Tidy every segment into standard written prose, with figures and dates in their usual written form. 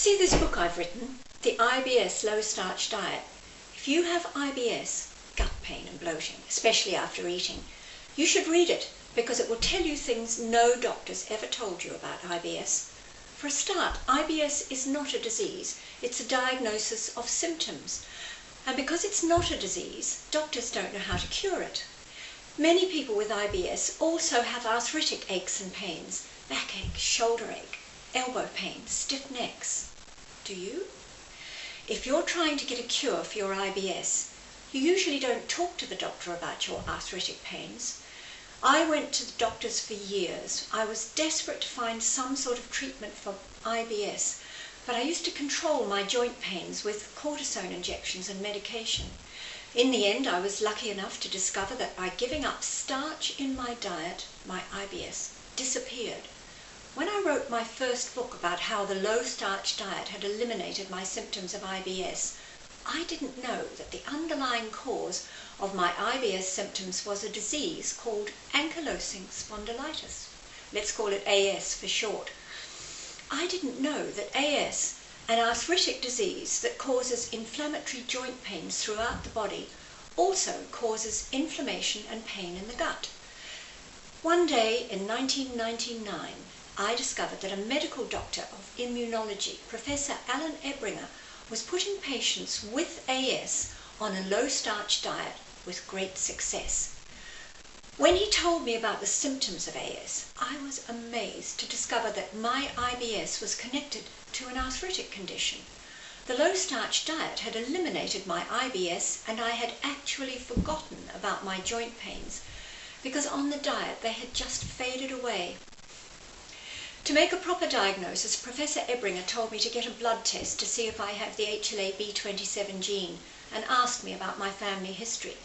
See this book I've written, the IBS Low-Starch Diet. If you have IBS, gut pain and bloating, especially after eating, you should read it because it will tell you things no doctors ever told you about IBS. For a start, IBS is not a disease, it's a diagnosis of symptoms. And because it's not a disease, doctors don't know how to cure it. Many people with IBS also have arthritic aches and pains, backache, shoulder ache, elbow pain, stiff necks. Do you? If you're trying to get a cure for your IBS, you usually don't talk to the doctor about your arthritic pains. I went to the doctors for years. I was desperate to find some sort of treatment for IBS, but I used to control my joint pains with cortisone injections and medication. In the end, I was lucky enough to discover that by giving up starch in my diet, my IBS disappeared. When I wrote my first book about how the low-starch diet had eliminated my symptoms of IBS, I didn't know that the underlying cause of my IBS symptoms was a disease called ankylosing spondylitis. Let's call it AS for short. I didn't know that AS, an arthritic disease that causes inflammatory joint pains throughout the body, also causes inflammation and pain in the gut. One day in 1999, I discovered that a medical doctor of immunology, Professor Alan Ebringer, was putting patients with AS on a low-starch diet with great success. When he told me about the symptoms of AS, I was amazed to discover that my IBS was connected to an arthritic condition. The low-starch diet had eliminated my IBS, and I had actually forgotten about my joint pains because on the diet they had just faded away. To make a proper diagnosis, Professor Ebringer told me to get a blood test to see if I have the HLA-B27 gene and asked me about my family history.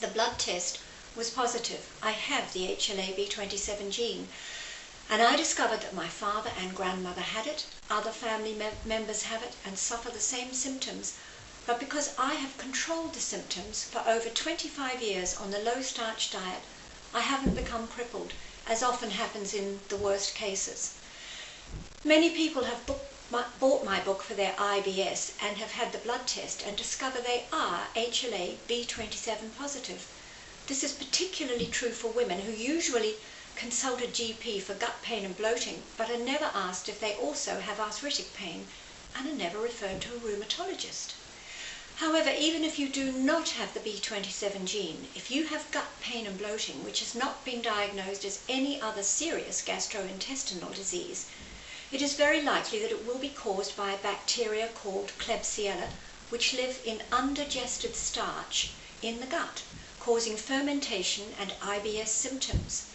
The blood test was positive. I have the HLA-B27 gene, and I discovered that my father and grandmother had it, other family members have it and suffer the same symptoms, but because I have controlled the symptoms for over 25 years on the low-starch diet, I haven't become crippled, as often happens in the worst cases. Many people have bought my book for their IBS and have had the blood test and discover they are HLA-B27 positive. This is particularly true for women who usually consult a GP for gut pain and bloating, but are never asked if they also have arthritic pain and are never referred to a rheumatologist. However, even if you do not have the B27 gene, if you have gut pain and bloating, which has not been diagnosed as any other serious gastrointestinal disease, it is very likely that it will be caused by a bacteria called Klebsiella, which live in undigested starch in the gut, causing fermentation and IBS symptoms.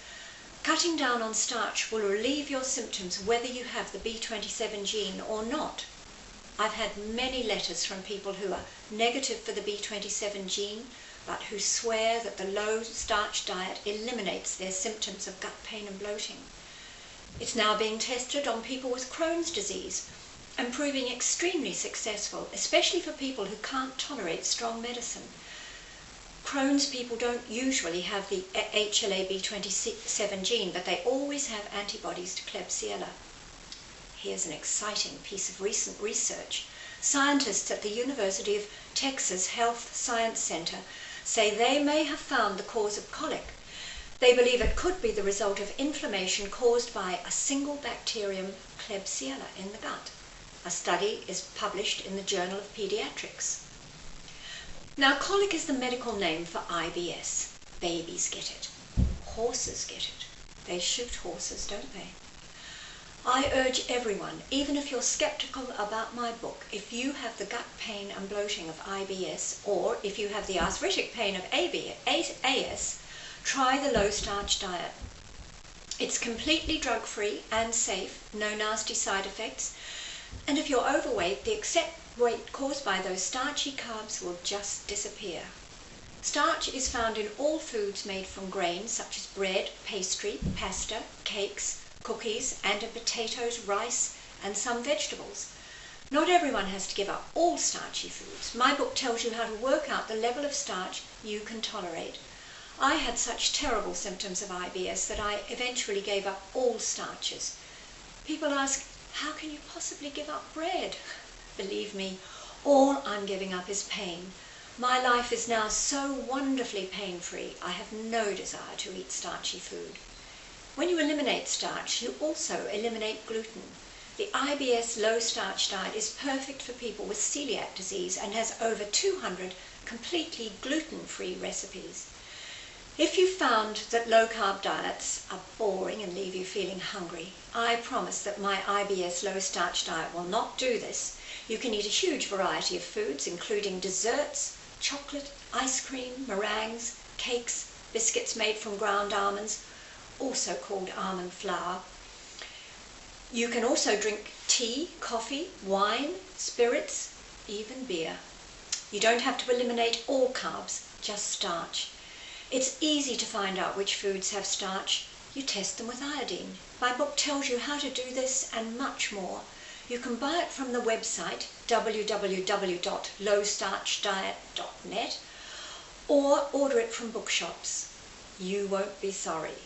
Cutting down on starch will relieve your symptoms whether you have the B27 gene or not. I've had many letters from people who are negative for the B27 gene, but who swear that the low-starch diet eliminates their symptoms of gut pain and bloating. It's now being tested on people with Crohn's disease and proving extremely successful, especially for people who can't tolerate strong medicine. Crohn's people don't usually have the HLA-B27 gene, but they always have antibodies to Klebsiella. Here's an exciting piece of recent research. Scientists at the University of Texas Health Science Center say they may have found the cause of colic. They believe it could be the result of inflammation caused by a single bacterium, Klebsiella, in the gut. A study is published in the Journal of Pediatrics. Now, colic is the medical name for IBS. Babies get it. Horses get it. They shoot horses, don't they? I urge everyone, even if you're skeptical about my book, if you have the gut pain and bloating of IBS, or if you have the arthritic pain of AS, try the low-starch diet. It's completely drug-free and safe, no nasty side effects, and if you're overweight, the excess weight caused by those starchy carbs will just disappear. Starch is found in all foods made from grains such as bread, pastry, pasta, cakes, cookies, and in potatoes, rice, and some vegetables. Not everyone has to give up all starchy foods. My book tells you how to work out the level of starch you can tolerate. I had such terrible symptoms of IBS that I eventually gave up all starches. People ask, How can you possibly give up bread? Believe me, all I'm giving up is pain. My life is now so wonderfully pain-free, I have no desire to eat starchy food. When you eliminate starch, you also eliminate gluten. The IBS Low-Starch Diet is perfect for people with celiac disease and has over 200 completely gluten-free recipes. If you found that low-carb diets are boring and leave you feeling hungry, I promise that my IBS Low-Starch Diet will not do this. You can eat a huge variety of foods, including desserts, chocolate, ice cream, meringues, cakes, biscuits made from ground almonds, also called almond flour. You can also drink tea, coffee, wine, spirits, even beer. You don't have to eliminate all carbs, just starch. It's easy to find out which foods have starch. You test them with iodine. My book tells you how to do this and much more. You can buy it from the website www.lowstarchdiet.net or order it from bookshops. You won't be sorry.